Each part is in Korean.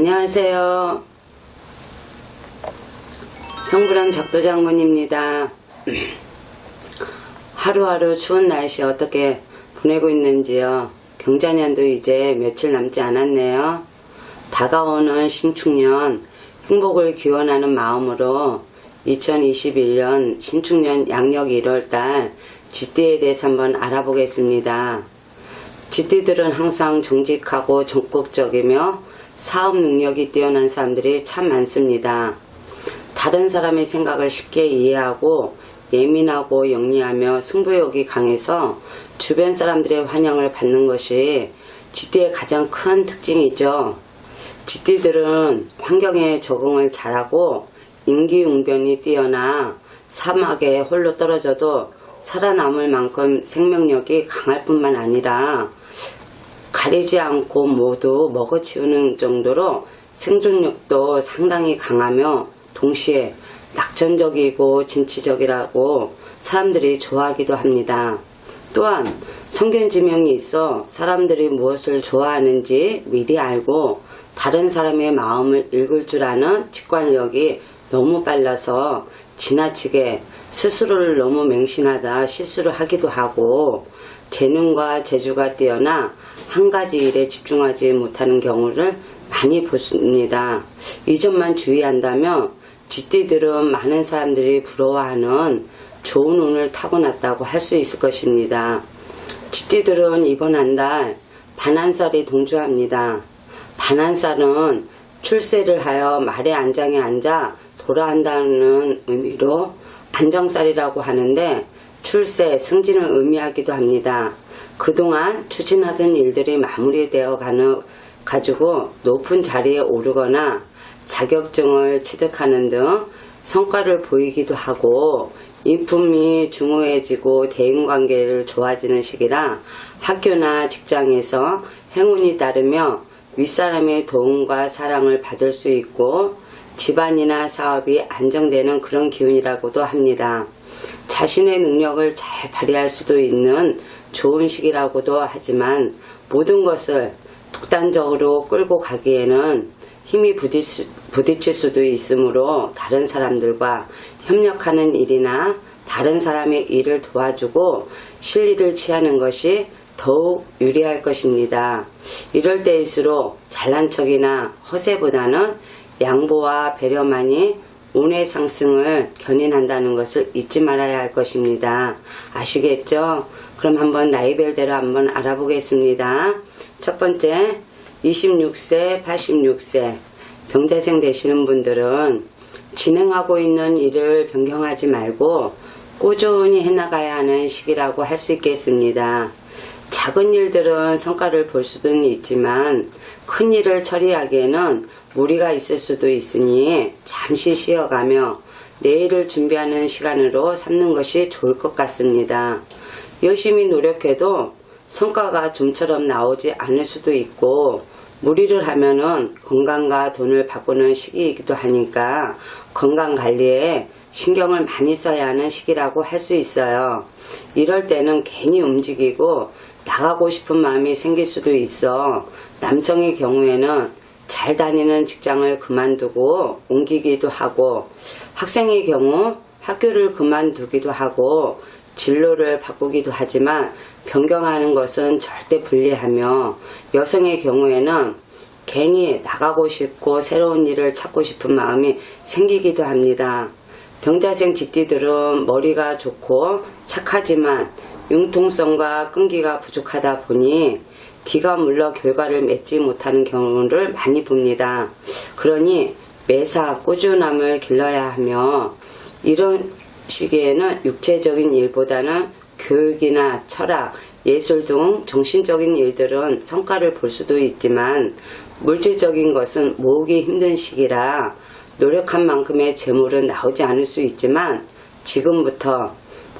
안녕하세요. 성불암 작도장군입니다. 하루하루 추운 날씨 어떻게 보내고 있는지요? 경자년도 이제 며칠 남지 않았네요. 다가오는 신축년 행복을 기원하는 마음으로 2021년 신축년 양력 1월달 쥐띠에 대해서 한번 알아보겠습니다. 쥐띠들은 항상 정직하고 적극적이며 사업 능력이 뛰어난 사람들이 참 많습니다. 다른 사람의 생각을 쉽게 이해하고 예민하고 영리하며 승부욕이 강해서 주변 사람들의 환영을 받는 것이 쥐띠의 가장 큰 특징이죠. 쥐띠들은 환경에 적응을 잘하고 임기응변이 뛰어나 사막에 홀로 떨어져도 살아남을 만큼 생명력이 강할 뿐만 아니라 가리지 않고 모두 먹어치우는 정도로 생존력도 상당히 강하며 동시에 낙천적이고 진취적이라고 사람들이 좋아하기도 합니다. 또한 성견지명이 있어 사람들이 무엇을 좋아하는지 미리 알고 다른 사람의 마음을 읽을 줄 아는 직관력이 너무 빨라서 지나치게 스스로를 너무 맹신하다 실수를 하기도 하고 재능과 재주가 뛰어나 한 가지 일에 집중하지 못하는 경우를 많이 보습니다. 이 점만 주의한다면 쥐띠들은 많은 사람들이 부러워하는 좋은 운을 타고났다고 할 수 있을 것입니다. 쥐띠들은 이번 한 달 반한살이 동주합니다. 반한살은 출세를 하여 말의 안장에 앉아 돌아간다는 의미로 안정살이라고 하는데 출세, 승진을 의미하기도 합니다. 그동안 추진하던 일들이 마무리되어 가지고 높은 자리에 오르거나 자격증을 취득하는 등 성과를 보이기도 하고 인품이 중후해지고 대인관계를 좋아지는 시기라 학교나 직장에서 행운이 따르며 윗사람의 도움과 사랑을 받을 수 있고 집안이나 사업이 안정되는 그런 기운이라고도 합니다. 자신의 능력을 잘 발휘할 수도 있는 좋은 시기라고도 하지만 모든 것을 독단적으로 끌고 가기에는 힘이 부딪힐 수도 있으므로 다른 사람들과 협력하는 일이나 다른 사람의 일을 도와주고 실리를 취하는 것이 더욱 유리할 것입니다. 이럴 때일수록 잘난 척이나 허세보다는 양보와 배려만이 운의 상승을 견인한다는 것을 잊지 말아야 할 것입니다. 아시겠죠? 그럼 한번 나이별대로 한번 알아보겠습니다. 첫 번째, 26세, 86세 병자생 되시는 분들은 진행하고 있는 일을 변경하지 말고 꾸준히 해나가야 하는 시기라고 할 수 있겠습니다. 작은 일들은 성과를 볼 수는 있지만 큰 일을 처리하기에는 무리가 있을 수도 있으니 잠시 쉬어가며 내일을 준비하는 시간으로 삼는 것이 좋을 것 같습니다. 열심히 노력해도 성과가 좀처럼 나오지 않을 수도 있고 무리를 하면은 건강과 돈을 바꾸는 시기이기도 하니까 건강관리에 신경을 많이 써야 하는 시기라고 할 수 있어요. 이럴 때는 괜히 움직이고 나가고 싶은 마음이 생길 수도 있어 남성의 경우에는 잘 다니는 직장을 그만두고 옮기기도 하고 학생의 경우 학교를 그만두기도 하고 진로를 바꾸기도 하지만 변경하는 것은 절대 불리하며 여성의 경우에는 괜히 나가고 싶고 새로운 일을 찾고 싶은 마음이 생기기도 합니다. 병자생 쥐띠들은 머리가 좋고 착하지만 융통성과 끈기가 부족하다 보니 뒤가 물러 결과를 맺지 못하는 경우를 많이 봅니다. 그러니 매사 꾸준함을 길러야 하며 이런 시기에는 육체적인 일보다는 교육이나 철학, 예술 등 정신적인 일들은 성과를 볼 수도 있지만 물질적인 것은 모으기 힘든 시기라 노력한 만큼의 재물은 나오지 않을 수 있지만 지금부터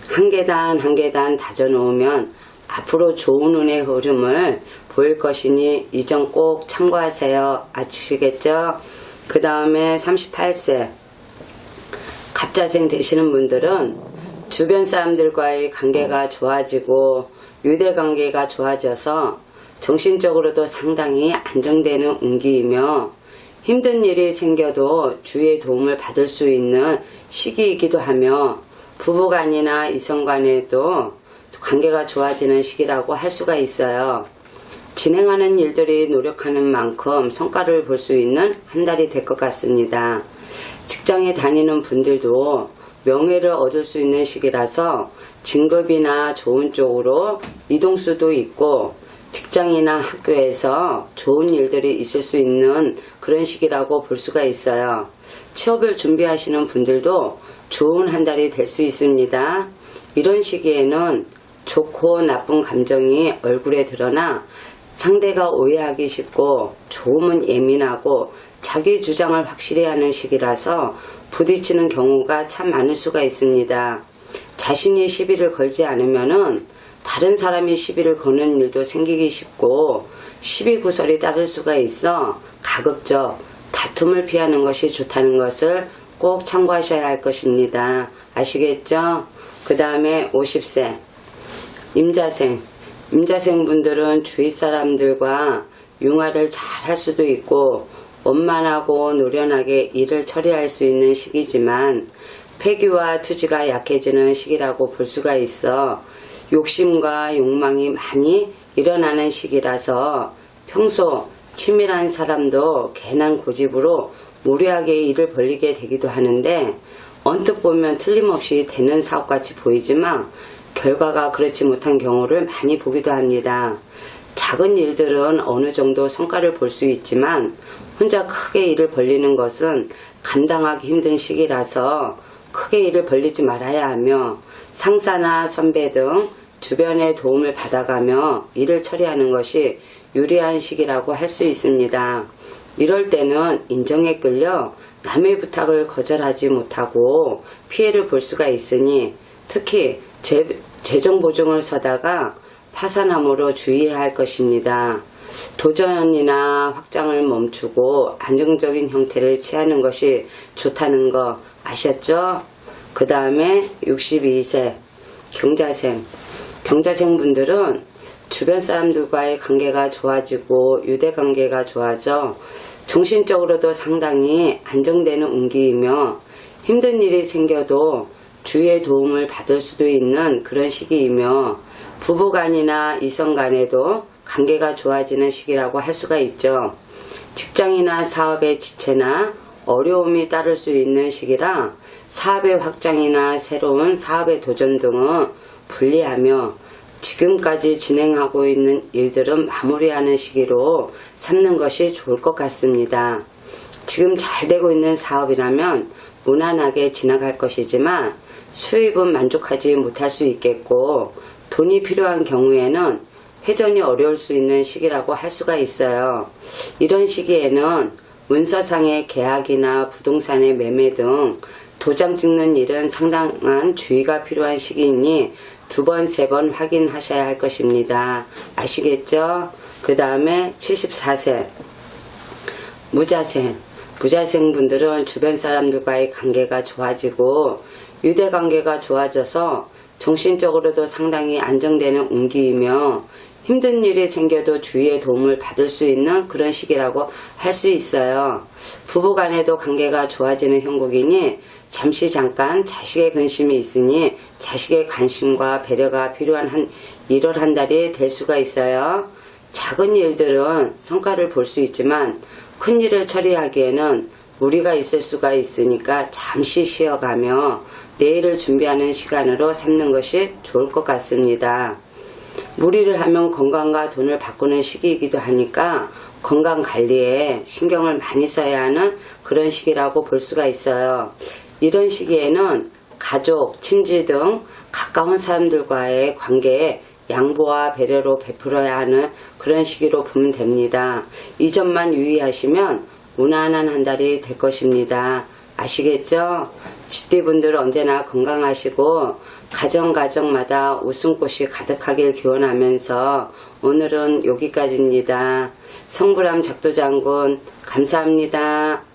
한 계단 한 계단 다져놓으면 앞으로 좋은 운의 흐름을 보일 것이니 이 점 꼭 참고하세요. 아시겠죠? 그 다음에 38세 갑자생 되시는 분들은 주변 사람들과의 관계가 좋아지고 유대관계가 좋아져서 정신적으로도 상당히 안정되는 운기이며 힘든 일이 생겨도 주위의 도움을 받을 수 있는 시기이기도 하며 부부간이나 이성간에도 관계가 좋아지는 시기라고 할 수가 있어요. 진행하는 일들이 노력하는 만큼 성과를 볼 수 있는 한 달이 될 것 같습니다. 직장에 다니는 분들도 명예를 얻을 수 있는 시기라서 진급이나 좋은 쪽으로 이동 수도 있고 직장이나 학교에서 좋은 일들이 있을 수 있는 그런 시기라고 볼 수가 있어요. 취업을 준비하시는 분들도 좋은 한 달이 될 수 있습니다. 이런 시기에는 좋고 나쁜 감정이 얼굴에 드러나 상대가 오해하기 쉽고 조음은 예민하고 자기 주장을 확실히 하는 시기라서 부딪히는 경우가 참 많을 수가 있습니다. 자신이 시비를 걸지 않으면은 다른 사람이 시비를 거는 일도 생기기 쉽고 시비구설이 따를 수가 있어 가급적 다툼을 피하는 것이 좋다는 것을 꼭 참고하셔야 할 것입니다. 아시겠죠? 그 다음에 50세 임자생 분들은 주위 사람들과 융화를 잘 할 수도 있고 원만하고 노련하게 일을 처리할 수 있는 시기지만 패기와 투지가 약해지는 시기라고 볼 수가 있어 욕심과 욕망이 많이 일어나는 시기라서 평소 치밀한 사람도 괜한 고집으로 무리하게 일을 벌리게 되기도 하는데 언뜻 보면 틀림없이 되는 사업같이 보이지만 결과가 그렇지 못한 경우를 많이 보기도 합니다. 작은 일들은 어느 정도 성과를 볼 수 있지만 혼자 크게 일을 벌리는 것은 감당하기 힘든 시기라서 크게 일을 벌리지 말아야 하며 상사나 선배 등 주변의 도움을 받아가며 일을 처리하는 것이 유리한 시기라고 할 수 있습니다. 이럴 때는 인정에 끌려 남의 부탁을 거절하지 못하고 피해를 볼 수가 있으니 특히 재정 보증을 서다가 파산함으로 주의해야 할 것입니다. 도전이나 확장을 멈추고 안정적인 형태를 취하는 것이 좋다는 거 아셨죠? 그 다음에 62세 경자생 분들은 주변 사람들과의 관계가 좋아지고 유대관계가 좋아져 정신적으로도 상당히 안정되는 운기이며 힘든 일이 생겨도 주위의 도움을 받을 수도 있는 그런 시기이며 부부간이나 이성간에도 관계가 좋아지는 시기라고 할 수가 있죠. 직장이나 사업의 지체나 어려움이 따를 수 있는 시기라 사업의 확장이나 새로운 사업의 도전 등은 분리하며 지금까지 진행하고 있는 일들은 마무리하는 시기로 삼는 것이 좋을 것 같습니다. 지금 잘 되고 있는 사업이라면 무난하게 지나갈 것이지만 수입은 만족하지 못할 수 있겠고 돈이 필요한 경우에는 회전이 어려울 수 있는 시기라고 할 수가 있어요. 이런 시기에는 문서상의 계약이나 부동산의 매매 등 도장 찍는 일은 상당한 주의가 필요한 시기이니 2번, 3번 확인하셔야 할 것입니다. 아시겠죠? 그 다음에 74세 무자생 분들은 주변 사람들과의 관계가 좋아지고 유대관계가 좋아져서 정신적으로도 상당히 안정되는 운기이며 힘든 일이 생겨도 주위의 도움을 받을 수 있는 그런 시기라고 할 수 있어요. 부부간에도 관계가 좋아지는 형국이니 잠깐 자식의 근심이 있으니 자식의 관심과 배려가 필요한 이럴 한 달이 될 수가 있어요. 작은 일들은 성과를 볼 수 있지만 큰 일을 처리하기에는 무리가 있을 수가 있으니까 잠시 쉬어가며 내일을 준비하는 시간으로 삼는 것이 좋을 것 같습니다. 무리를 하면 건강과 돈을 바꾸는 시기이기도 하니까 건강 관리에 신경을 많이 써야 하는 그런 시기라고 볼 수가 있어요. 이런 시기에는 가족, 친지 등 가까운 사람들과의 관계에 양보와 배려로 베풀어야 하는 그런 시기로 보면 됩니다. 이 점만 유의하시면 무난한 한 달이 될 것입니다. 아시겠죠? 쥐띠분들 언제나 건강하시고 가정마다 웃음꽃이 가득하길 기원하면서 오늘은 여기까지입니다. 성불암 작두장군 감사합니다.